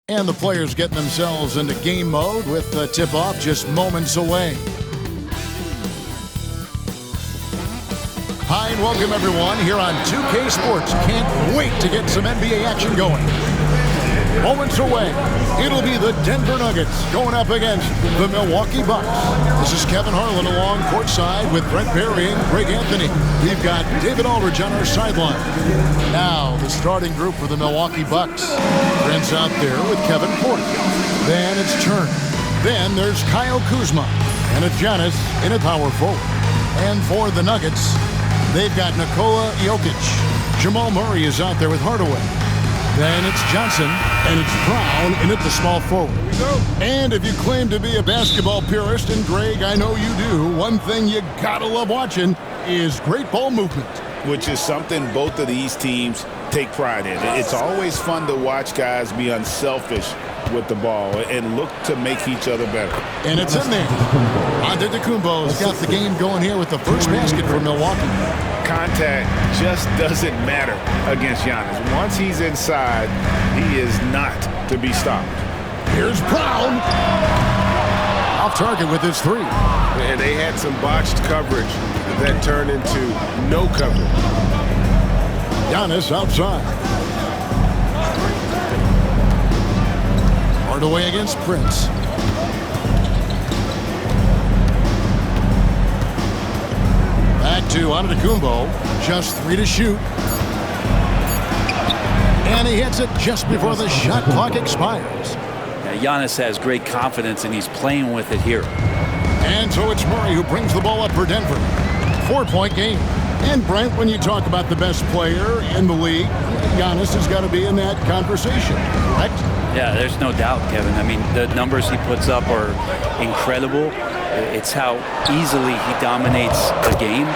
And the players getting themselves into game mode with the tip-off just moments away. Hi, and welcome everyone here on 2K Sports. Can't wait to get some NBA action going. Moments away, it'll be the Denver Nuggets going up against the Milwaukee Bucks. This is Kevin Harlan along courtside with Brent Barry and Greg Anthony. We've got David Aldridge on our sideline. Now, the starting group for the Milwaukee Bucks. Brent's out there with Kevin Porter. Then it's Turner. Then there's Kyle Kuzma. And it's Giannis in at power forward. And for the Nuggets, they've got Nikola Jokic. Jamal Murray is out there with Hardaway. Then it's Johnson, and it's Brown in at the small forward. And if you claim to be a basketball purist, and Greg, I know you do, one thing you gotta love watching is great ball movement. Which is something both of these teams take pride in. It's always fun to watch guys be unselfish with the ball and look to make each other better. And it's in there. Antetokounmpo's got the game going here with the first basket for Milwaukee. Contact just doesn't matter against Giannis. Once he's inside, he is not to be stopped. Here's Brown. Off target with his three. And they had some botched coverage that turned into no coverage. Giannis outside. Hardaway against Prince. Back to Antetokounmpo. Just 3 to shoot. And he hits it just before the shot clock expires. Now, Giannis has great confidence, and he's playing with it here. And so it's Murray who brings the ball up for Denver. 4-point game. And Brent, when you talk about the best player in the league, Giannis has got to be in that conversation, correct? Yeah, there's no doubt, Kevin. I mean, the numbers he puts up are incredible. It's how easily he dominates a game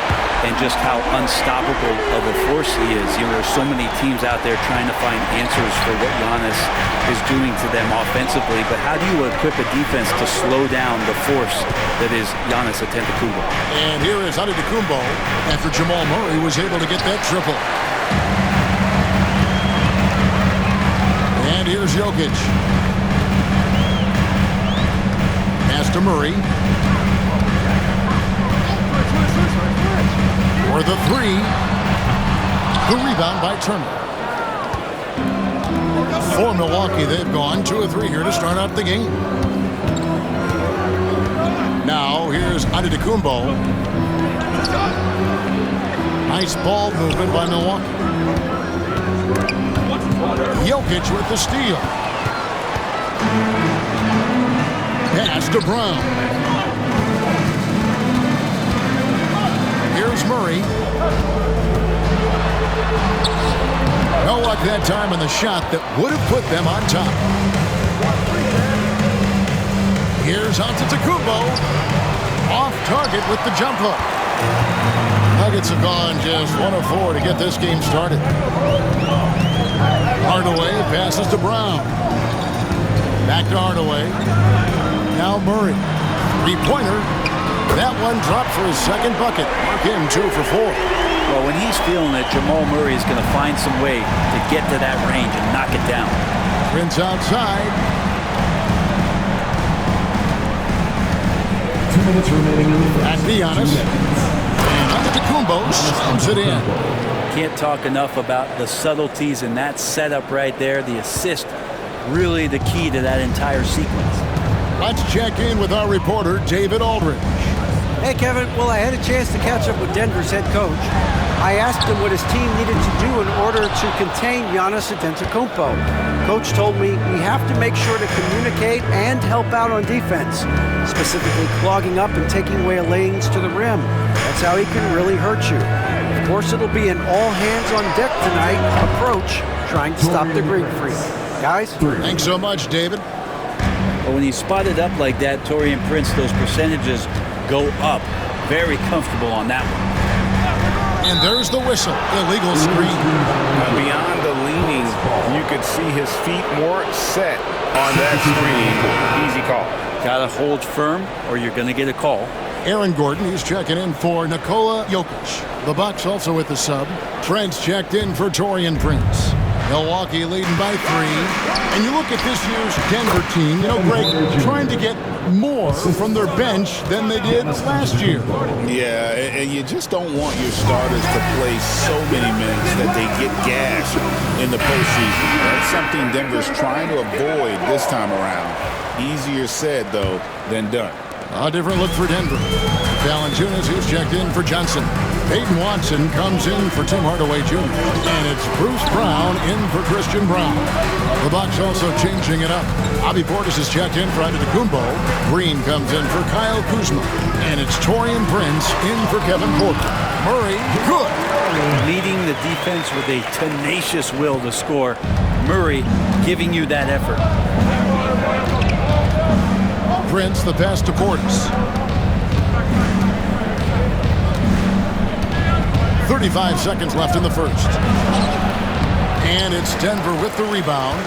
and just how unstoppable of a force he is. You know, there's so many teams out there trying to find answers for what Giannis is doing to them offensively, but how do you equip a defense to slow down the force that is Giannis Antetokounmpo? And here is Antetokounmpo after Jamal Murray was able to get that triple. And here's Jokic. Pass to Murray. For the three. The rebound by Turner. For Milwaukee, they've gone 2 of 3 here to start out the game. Now, here's Antetokounmpo. Nice ball movement by Milwaukee. Jokic with the steal. Pass to Brown. Here's Murray. No luck that time on the shot that would have put them on top. Here's Antetokounmpo. Off target with the jump hook. Nuggets have gone just 1 of 4 to get this game started. Hardaway passes to Brown. Back to Hardaway. Now Murray. Three-pointer. That one dropped for his second bucket. Mark him 2 for 4. Well, when he's feeling it, Jamal Murray is going to find some way to get to that range and knock it down. Prince outside. 2 minutes remaining. Back to Giannis. And Antetokounmpo slams it in. Can't talk enough about the subtleties in that setup right there. The assist, really the key to that entire sequence. Let's check in with our reporter, David Aldridge. Hey, Kevin. Well, I had a chance to catch up with Denver's head coach. I asked him what his team needed to do in order to contain Giannis Antetokounmpo. Coach told me we have to make sure to communicate and help out on defense, specifically clogging up and taking away lanes to the rim. That's how he can really hurt you. Of course, it'll be an all-hands-on-deck tonight approach, trying to stop the Greek freak. Guys? Thanks so much, David. But when you spot it up like that, Taurean Prince, those percentages go up. Very comfortable on that one. And there's the whistle. Illegal screen. Beyond the leaning, you could see his feet more set on that screen. Easy call. Gotta hold firm or you're gonna get a call. Aaron Gordon, he's checking in for Nikola Jokic. The Bucks also with the sub. Trent's checked in for Taurean Prince. Milwaukee leading by 3. And you look at this year's Denver team, you know, Greg, trying to get more from their bench than they did last year. Yeah, and you just don't want your starters to play so many minutes that they get gashed in the postseason. That's something Denver's trying to avoid this time around. Easier said, though, than done. A different look for Denver. Valanciunas, who's checked in for Johnson. Peyton Watson comes in for Tim Hardaway Jr. And it's Bruce Brown in for Christian Brown. The Bucks also changing it up. Bobby Portis is checked in for Antetokounmpo. Green comes in for Kyle Kuzma. And it's Taurean Prince in for Kevin Porter. Murray, good. Leading the defense with a tenacious will to score. Murray giving you that effort. Prince, the pass to Portis. 35 seconds left in the first. And it's Denver with the rebound.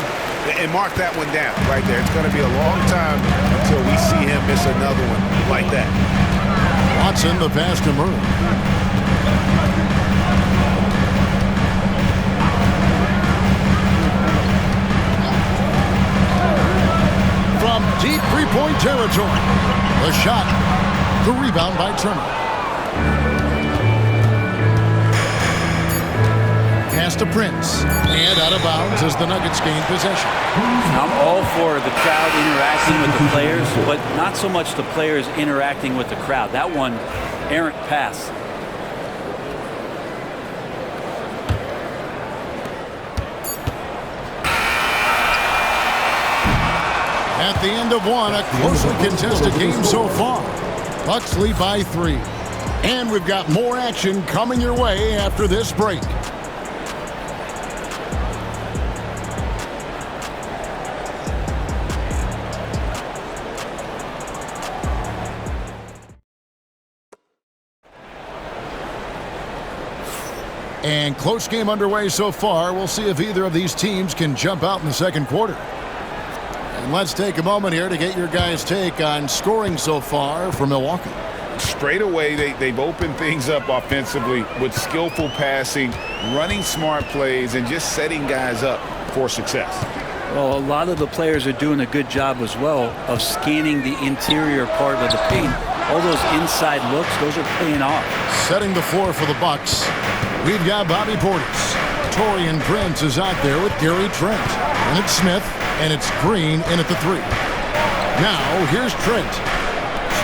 And mark that one down right there. It's going to be a long time until we see him miss another one like that. Watson, the pass to Murray. From deep three-point territory. The shot. The rebound by Turner. Pass to Prince. And out of bounds as the Nuggets gain possession. I'm all for the crowd interacting with the players, but not so much the players interacting with the crowd. That one, errant pass. At the end of one, a closely contested game so far. Bucks lead by 3. And we've got more action coming your way after this break. And close game underway so far. We'll see if either of these teams can jump out in the second quarter. And let's take a moment here to get your guys' take on scoring so far for Milwaukee. Straight away, they've opened things up offensively with skillful passing, running smart plays, and just setting guys up for success. Well, a lot of the players are doing a good job as well of scanning the interior part of the paint. All those inside looks, those are paying off. Setting the floor for the Bucks, we've got Bobby Portis. Taurean Prince is out there with Gary Trent. And it's Smith, and it's Green in at the 3. Now, here's Trent.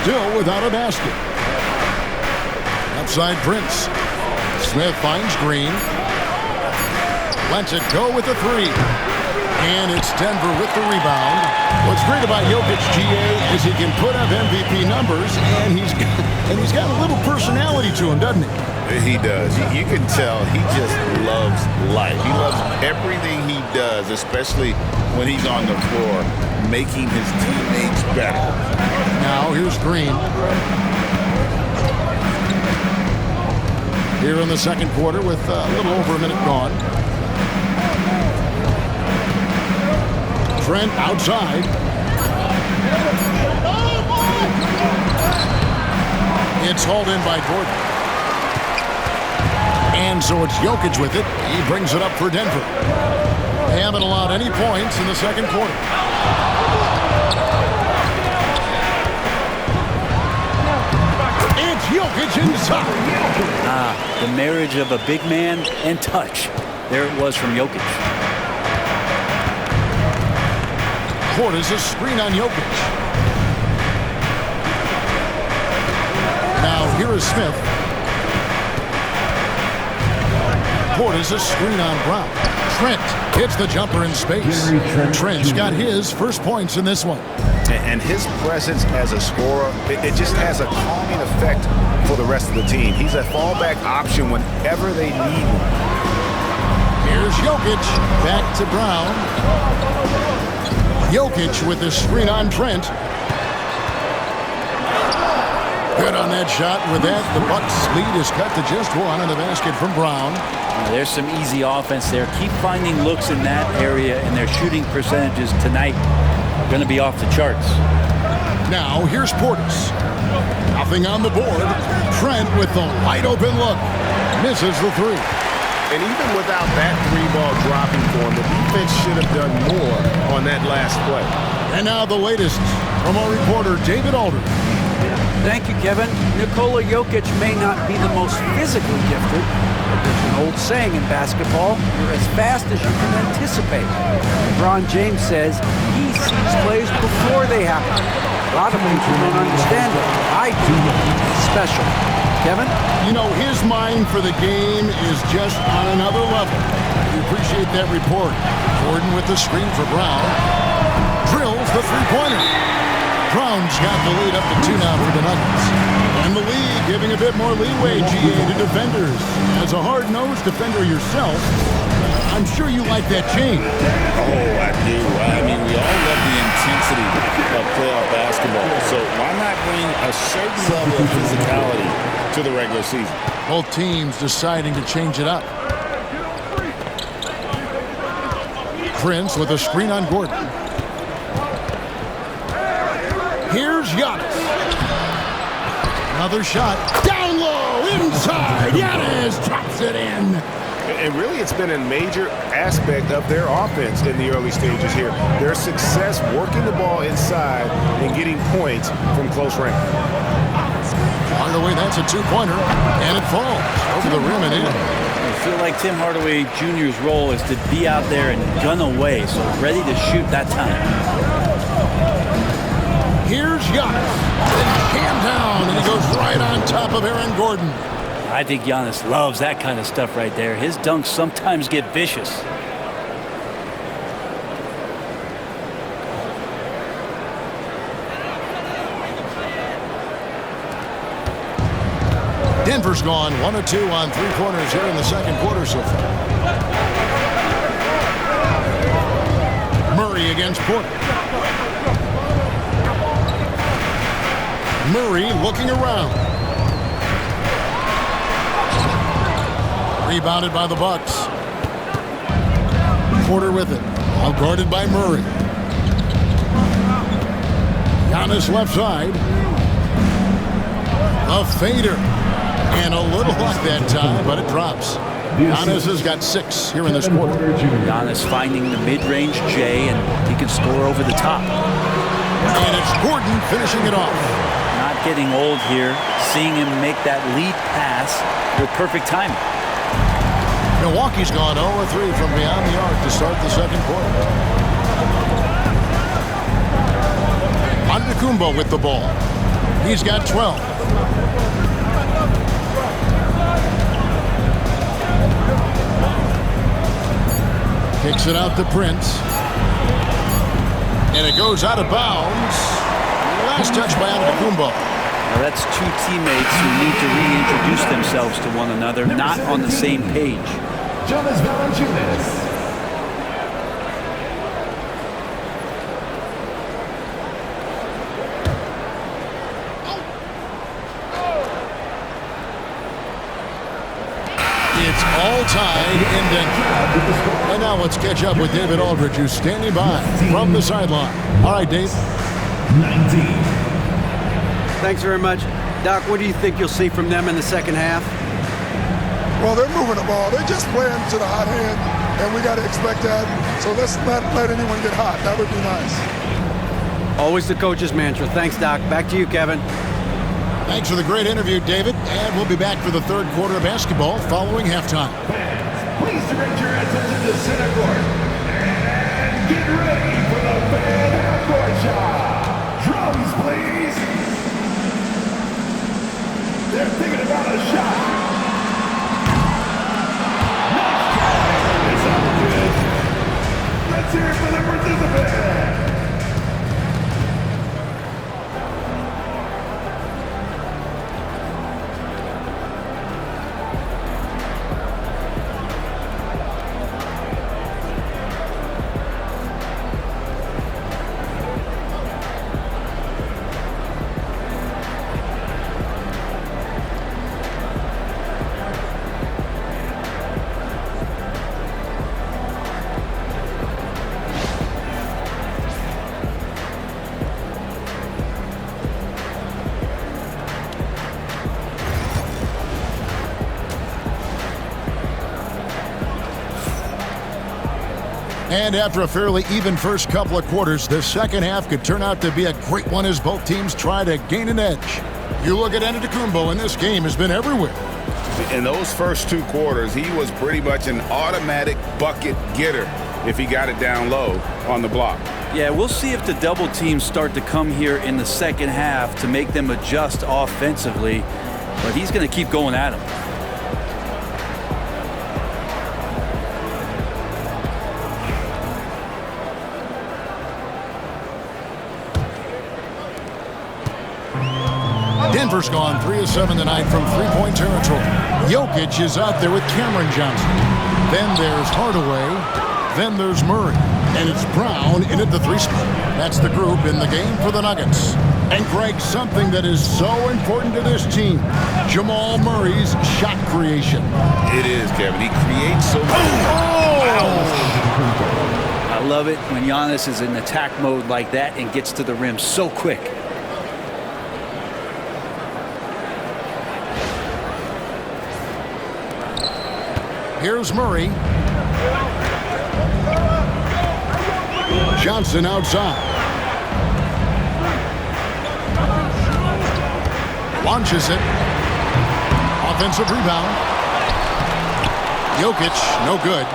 Still without a basket. Outside Prince. Smith finds Green. Lets it go with the 3. And it's Denver with the rebound. What's great about Jokic, GA, is he can put up MVP numbers, and he's got a little personality to him, doesn't he? He does. You can tell he just loves life. He loves everything he does, especially when he's on the floor, making his teammates better. Now here's Green. Here in the second quarter with a little over a minute gone. Trent outside. It's hauled in by Gordon. And so it's Jokic with it. He brings it up for Denver. They haven't allowed any points in the second quarter. It's Jokic inside. The marriage of a big man and touch. There it was from Jokic. Portis, a screen on Jokic. Now here is Smith. Portis, a screen on Brown. Trent hits the jumper in space. Trent's got his first points in this one. And his presence as a scorer, it just has a calming effect for the rest of the team. He's a fallback option whenever they need one. Here's Jokic. Back to Brown. Jokic with the screen on Trent. Good on that shot. With that, the Bucks lead is cut to just 1 on the basket from Brown. There's some easy offense there. Keep finding looks in that area, and their shooting percentages tonight are going to be off the charts. Now, here's Portis. Nothing on the board. Trent with the wide open look. Misses the 3. And even without that 3-ball dropping for on. The defense should have done more on that last play. And now the latest from our reporter, David Aldridge. Thank you, Kevin. Nikola Jokic may not be the most physically gifted, but there's an old saying in basketball, you're as fast as you can anticipate. LeBron James says he sees plays before they happen. A lot of people don't understand it. I do. It's special. Kevin? You know, his mind for the game is just on another level. We appreciate that report. Gordon with the screen for Brown. Drills the three-pointer. Brown's got the lead up to 2 now for the Nuggets. And the league giving a bit more leeway, GA, to defenders. As a hard-nosed defender yourself, I'm sure you like that change. Oh, I do. I mean, we all love the intensity of playoff basketball. So why not bring a certain level of physicality to the regular season? Both teams deciding to change it up. Prince with a screen on Gordon. Here's Giannis. Another shot. Down low, inside. Giannis drops it in. And really, it's been a major aspect of their offense in the early stages here. Their success working the ball inside and getting points from close range. By the way, that's a two-pointer, and it falls over the rim and in. I feel like Tim Hardaway Jr.'s role is to be out there and gun away, so ready to shoot that time. Here's Giannis. Jammed down, and he goes right on top of Aaron Gordon. I think Giannis loves that kind of stuff right there. His dunks sometimes get vicious. Denver's gone 1 of 2 on three-pointers here in the second quarter so far. Murray against Porter. Murray looking around. Rebounded by the Bucks. Porter with it. All guarded by Murray. Giannis left side. A fader. And a little luck that time, but it drops. Giannis has got 6 here in this quarter. Giannis finding the mid-range J, and he can score over the top. And it's Gordon finishing it off. Not getting old here. Seeing him make that lead pass with perfect timing. Milwaukee's gone 0-3 from beyond the arc to start the second quarter. Antetokounmpo with the ball. He's got 12. Kicks it out to Prince. And it goes out of bounds. Last touch by Antetokounmpo. Now that's two teammates who need to reintroduce themselves to one another, not on the same page. Jonas Valanciunas. It's all tied in Denver. And now let's catch up with David Aldridge, who's standing by from the sideline. All right, Dave. 19. Thanks very much. Doc, what do you think you'll see from them in the second half? Well, they're moving the ball. They're just playing to the hot hand, and we got to expect that. So let's not let anyone get hot. That would be nice. Always the coach's mantra. Thanks, Doc. Back to you, Kevin. Thanks for the great interview, David. And we'll be back for the third quarter of basketball following halftime. Please direct your attention to center court. And get ready for the fan half-court shot. Drums, please. They're thinking about a shot. It's all good. Let's hear it for the participant. And after a fairly even first couple of quarters, the second half could turn out to be a great one as both teams try to gain an edge. You look at Antetokounmpo, and this game has been everywhere. In those first 2 quarters, he was pretty much an automatic bucket getter if he got it down low on the block. Yeah, we'll see if the double teams start to come here in the second half to make them adjust offensively, but he's going to keep going at him. Denver's gone 3 of 7 tonight from three-point territory. Jokic is out there with Cameron Johnson. Then there's Hardaway. Then there's Murray. And it's Brown in at the 3 spot. That's the group in the game for the Nuggets. And Greg, something that is so important to this team, Jamal Murray's shot creation. It is, Kevin. He creates so much. I love it when Giannis is in attack mode like that and gets to the rim so quick. Here's Murray. Johnson outside. Launches it. Offensive rebound. Jokic, no good.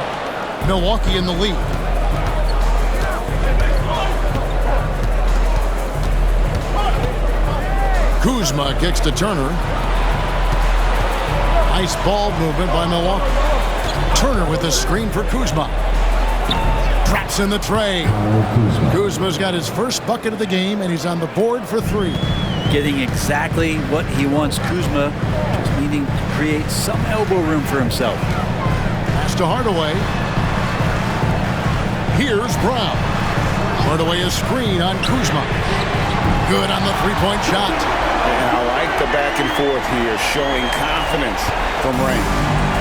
Milwaukee in the lead. Kuzma kicks to Turner. Nice ball movement by Milwaukee. Turner with a screen for Kuzma. Drops in the tray. Kuzma's got his first bucket of the game, and he's on the board for 3. Getting exactly what he wants. Kuzma just needing to create some elbow room for himself. Pass to Hardaway. Here's Brown. Hardaway a screen on Kuzma. Good on the 3-point shot. And I like the back and forth here, showing confidence from Rain.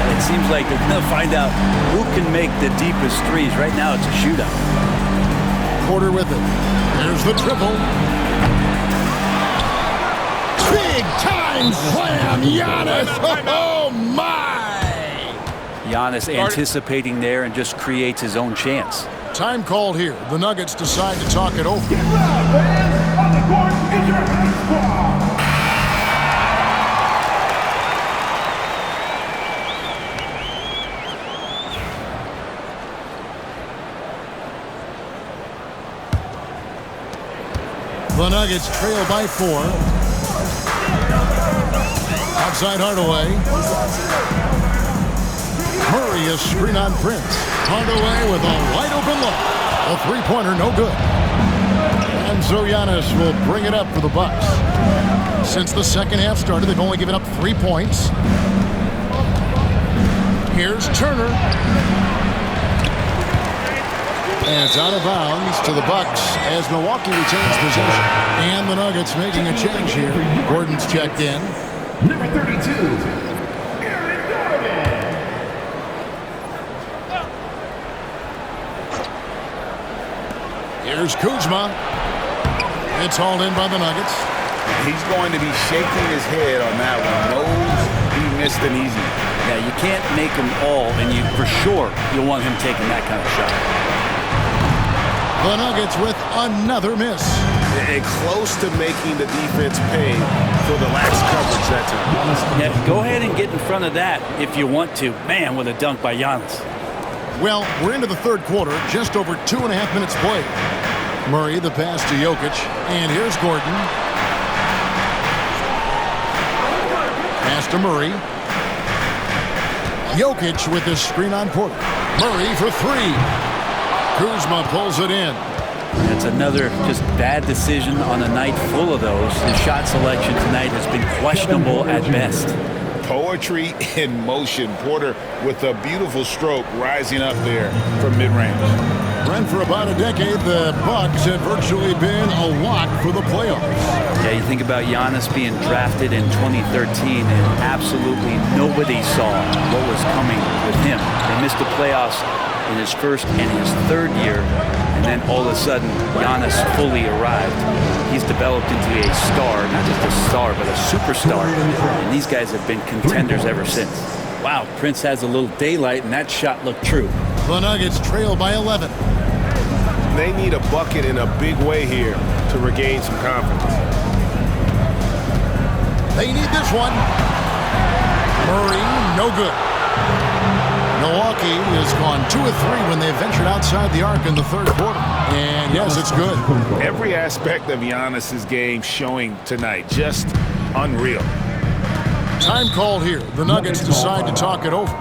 It seems like they're going to find out who can make the deepest threes. Right now, it's a shootout. Porter with it. There's the triple. Big time slam, Giannis. Oh, my. Giannis anticipating there and just creates his own chance. Time called here. The Nuggets decide to talk it over. Get loud, fans! On the court is your high squad! The Nuggets trail by 4. Outside Hardaway. Murray a screen on Prince. Hardaway with a wide open look. A 3-pointer, no good. And so Giannis will bring it up for the Bucks. Since the second half started, they've only given up 3 points. Here's Turner. And it's out of bounds to the Bucks as Milwaukee retains possession. And the Nuggets making a change here. Gordon's checked in. Number 32, Aaron Gordon. Here's Kuzma. It's hauled in by the Nuggets. He's going to be shaking his head on that one. Knows he missed an easy one. Yeah, you can't make them all, and you for sure you'll want him taking that kind of shot. The Nuggets with another miss. And close to making the defense pay for the lax coverage that time. Yeah, go ahead and get in front of that if you want to. Man, what a dunk by Giannis. Well, we're into the third quarter, just over 2.5 minutes played. Murray, the pass to Jokic, and here's Gordon. Pass to Murray. Jokic with the screen on Porter. Murray for 3. Kuzma pulls it in. That's another just bad decision on a night full of those. His shot selection tonight has been questionable at best. Poetry in motion. Porter with a beautiful stroke rising up there from mid-range. Brent, for about a decade, the Bucks have virtually been a lock for the playoffs. Yeah, you think about Giannis being drafted in 2013, and absolutely nobody saw what was coming with him. They missed the playoffs in his first and his third year, and then all of a sudden, Giannis fully arrived. He's developed into a star, not just a star, but a superstar, and these guys have been contenders ever since. Wow, Prince has a little daylight, and that shot looked true. The Nuggets trail by 11. They need a bucket in a big way here to regain some confidence. They need this one. Murray, no good. Milwaukee has gone 2 of 3 when they ventured outside the arc in the third quarter. And yes, it's good. Every aspect of Giannis's game showing tonight. Just unreal. Time called here. The Nuggets decide to talk it over.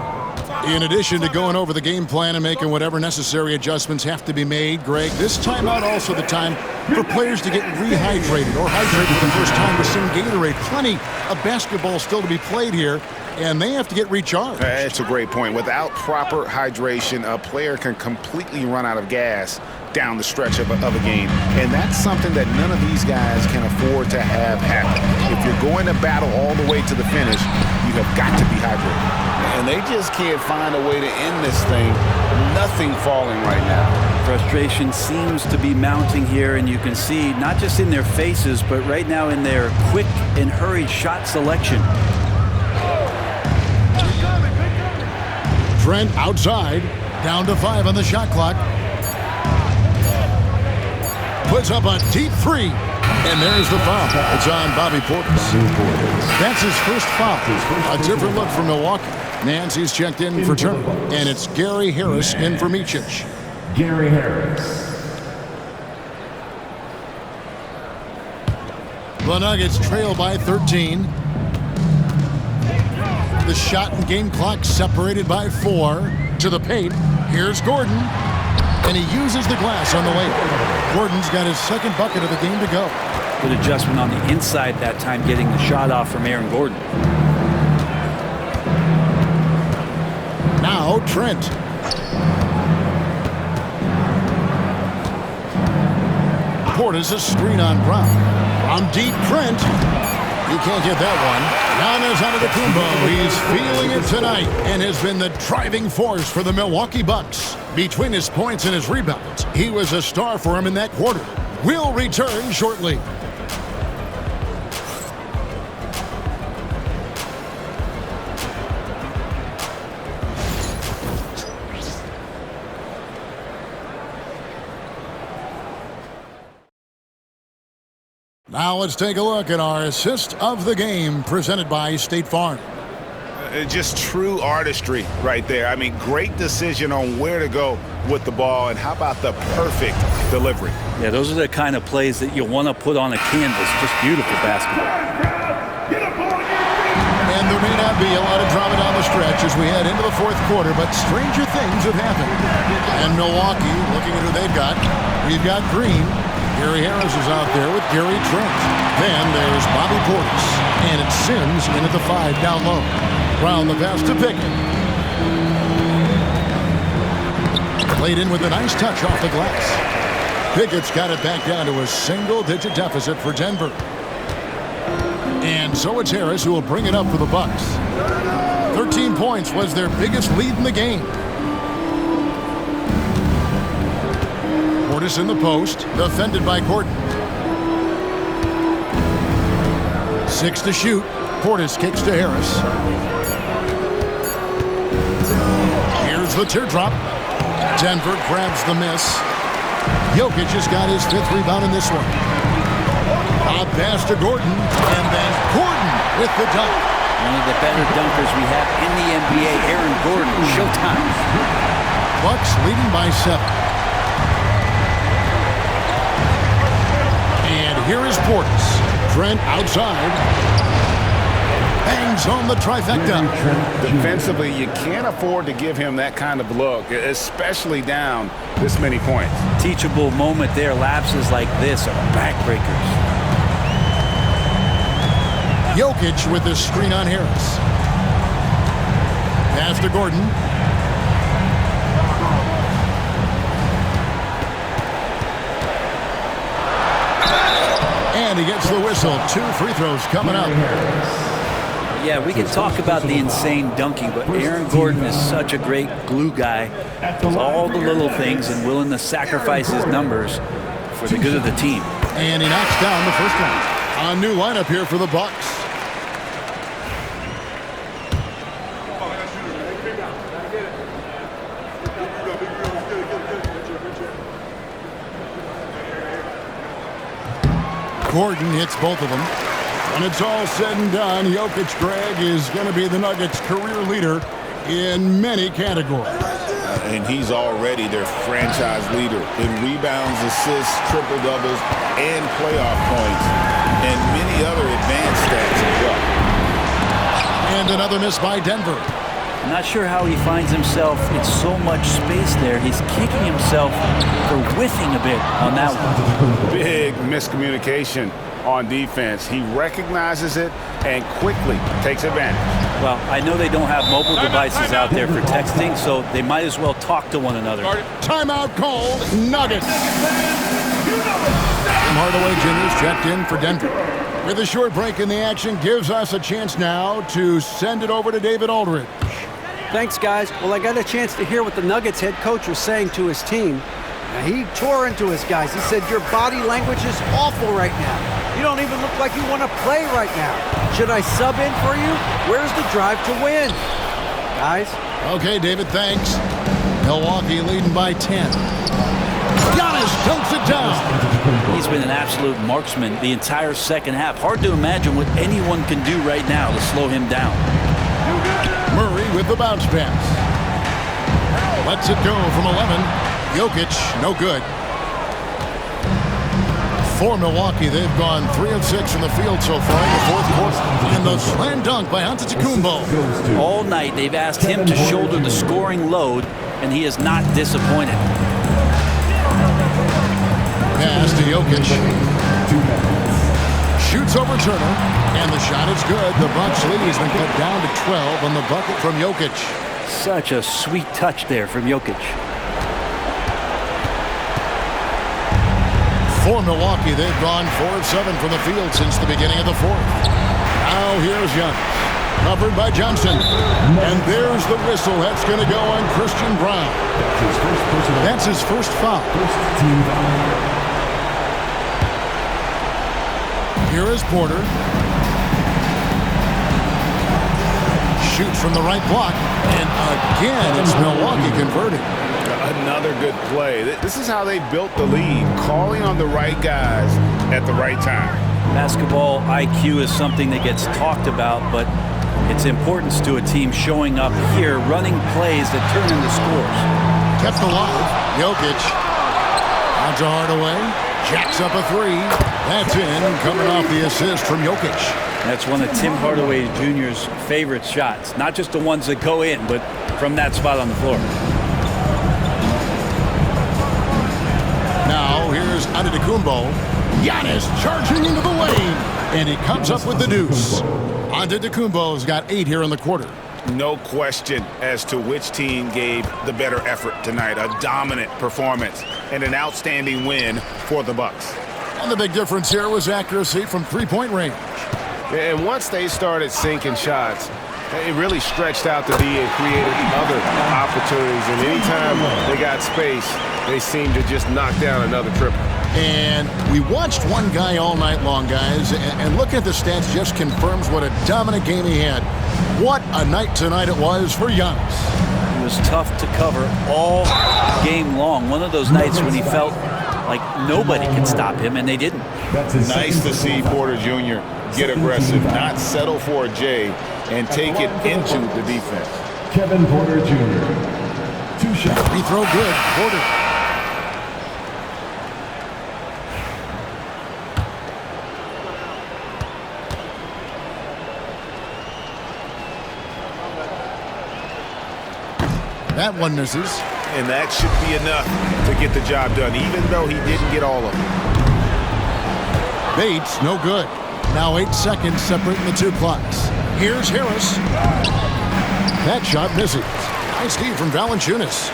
In addition to going over the game plan and making whatever necessary adjustments have to be made, Greg, this timeout also the time for players to get rehydrated or hydrated the first time with some Gatorade. Plenty of basketball still to be played here, and they have to get recharged. That's a great point. Without proper hydration, a player can completely run out of gas down the stretch of a game. And that's something that none of these guys can afford to have happen. If you're going to battle all the way to the finish, you have got to be hydrated. And they just can't find a way to end this thing. Nothing falling right now. Frustration seems to be mounting here, and you can see not just in their faces, but right now in their quick and hurried shot selection. Trent outside, down to 5 on the shot clock. Puts up a deep 3, and there's the foul. It's on Bobby Portis. That's his first foul. A different look for Milwaukee. Nancy's checked in for Turner, and it's Gary Harris in for Micic. Gary Harris. The Nuggets trail by 13. The shot and game clock separated by 4. To the paint. Here's Gordon. And he uses the glass on the way. Gordon's got his second bucket of the game to go. Good adjustment on the inside that time, getting the shot off from Aaron Gordon. Now Trent. Portis a screen on Brown. From deep, Trent. You can't get that one. Giannis Antetokounmpo. He's feeling it tonight and has been the driving force for the Milwaukee Bucks. Between his points and his rebounds, he was a star for him in that quarter. We'll return shortly. Now let's take a look at our assist of the game presented by State Farm. Just true artistry right there. I mean, great decision on where to go with the ball, and how about the perfect delivery? Yeah, those are the kind of plays that you want to put on a canvas. Just beautiful basketball. And there may not be a lot of drama down the stretch as we head into the fourth quarter, but stranger things have happened. And Milwaukee, looking at who they've got, we've got Green. Gary Harris is out there with Gary Trent. Then there's Bobby Portis. And it's Sims in at the 5 down low. Brown the pass to Pickett. Played in with a nice touch off the glass. Pickett's got it back down to a single-digit deficit for Denver. And so it's Harris who will bring it up for the Bucks. 13 points was their biggest lead in the game. Portis in the post, defended by Gordon. 6 to shoot. Portis kicks to Harris. Here's the teardrop. Denver grabs the miss. Jokic has got his 5th rebound in this one. A pass to Gordon, and then Gordon with the dunk. One of the better dunkers we have in the NBA, Aaron Gordon. Showtime. Bucks leading by 7. And here is Portis. Trent outside. Hangs on the trifecta. Defensively, you can't afford to give him that kind of look, especially down this many points. Teachable moment there. Lapses like this are backbreakers. Jokic with the screen on Harris. Pass to Gordon. And he gets the whistle. 2 free throws coming up. Yeah, we can talk about the insane dunking, but Aaron Gordon is such a great glue guy. Does all the little things and willing to sacrifice his numbers for the good of the team. And he knocks down the first one. A new lineup here for the Bucks. Gordon hits both of them. When it's all said and done, Jokic, Greg, is going to be the Nuggets' career leader in many categories. And he's already their franchise leader in rebounds, assists, triple-doubles, and playoff points, and many other advanced stats as well. And another miss by Denver. I'm not sure how he finds himself in so much space there. He's kicking himself for whiffing a bit on that one. Big miscommunication on defense. He recognizes it and quickly takes advantage. Well, I know they don't have mobile devices out there for texting, so they might as well talk to one another. Timeout called, Nuggets. Tim Hardaway Jr. is checked in for Denver. With a short break in the action, gives us a chance now to send it over to David Aldridge. Thanks, guys. Well, I got a chance to hear what the Nuggets head coach was saying to his team. Now, he tore into his guys. He said, your body language is awful right now. You don't even look like you want to play right now. Should I sub in for you? Where's the drive to win? Guys? Okay, David, thanks. Milwaukee leading by 10. Giannis dunks it down. He's been an absolute marksman the entire second half. Hard to imagine what anyone can do right now to slow him down. Murray with the bounce pass. Lets it go from 11. Jokic, no good. For Milwaukee, they've gone 3 of 6 in the field so far in the fourth quarter. And the slam dunk by Antetokounmpo. All night, they've asked him to shoulder the scoring load, and he is not disappointed. Pass to Jokic. Shoots over Turner, and the shot is good. The Bucks lead has been cut down to 12 on the bucket from Jokic. Such a sweet touch there from Jokic. For Milwaukee, they've gone 4 of 7 from the field since the beginning of the fourth. Now here's Giannis, covered by Johnson. And there's the whistle. That's going to go on Christian Brown. That's his first foul. Here is Porter. Shoots from the right block. And again, it's Milwaukee converting. Another good play. This is how they built the lead, calling on the right guys at the right time. Basketball IQ is something that gets talked about, but its importance to a team showing up here, running plays that turn into scores. Kept alive. Jokic. On to Hardaway. Jacks up a 3. That's in, coming off the assist from Jokic. That's one of Tim Hardaway Jr.'s favorite shots. Not just the ones that go in, but from that spot on the floor. Now, here's Antetokounmpo. Giannis charging into the lane. And he comes up with the deuce. Antetokounmpo's got 8 here in the quarter. No question as to which team gave the better effort tonight. A dominant performance and an outstanding win for the Bucks. And the big difference here was accuracy from three-point range. And once they started sinking shots, it really stretched out the D and created other opportunities. And anytime they got space, they seemed to just knock down another triple. And we watched one guy all night long, guys, and looking at the stats just confirms what a dominant game he had. What a night tonight it was for Giannis. It was tough to cover all game long. One of those nights when he felt like nobody could stop him, and they didn't. Nice to see Porter Jr. get aggressive, not settle for a J, and take it into the defense. Kevin Porter Jr. 2 shots. Free throw good. Porter. That one misses. And that should be enough to get the job done, even though he didn't get all of them. Bates, no good. Now 8 seconds separating the two clocks. Here's Harris. That shot misses. Nice D from Valanciunas.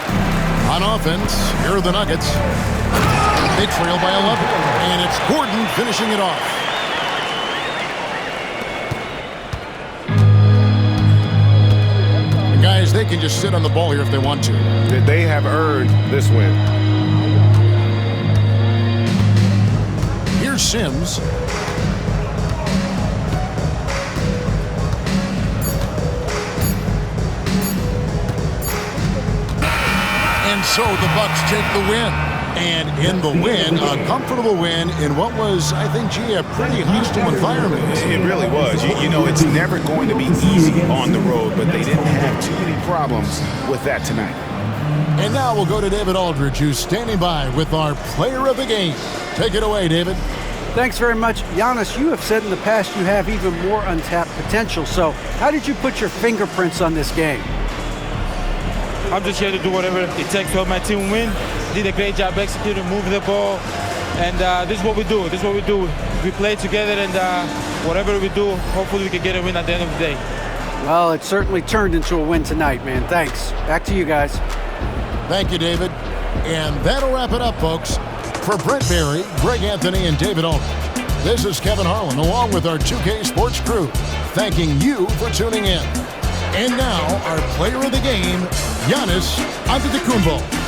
On offense, here are the Nuggets. They trail by 11. And it's Gordon finishing it off. And guys, they can just sit on the ball here if they want to. They have earned this win. Here's Sims. And so the Bucks take the win. And in the win, a comfortable win in what was, I think, a pretty hostile environment. It really was. You know, it's never going to be easy on the road, but they didn't have too many problems with that tonight. And now we'll go to David Aldridge, who's standing by with our player of the game. Take it away, David. Thanks very much. Giannis, you have said in the past you have even more untapped potential. So how did you put your fingerprints on this game? I'm just here to do whatever it takes to help my team win. Did a great job executing, moving the ball. And this is what we do. This is what we do. We play together, and whatever we do, hopefully we can get a win at the end of the day. Well, it certainly turned into a win tonight, man. Thanks. Back to you guys. Thank you, David. And that'll wrap it up, folks. For Brent Berry, Greg Anthony, and David Aldridge, this is Kevin Harlan, along with our 2K Sports crew, thanking you for tuning in. And now, our player of the game, Giannis Antetokounmpo.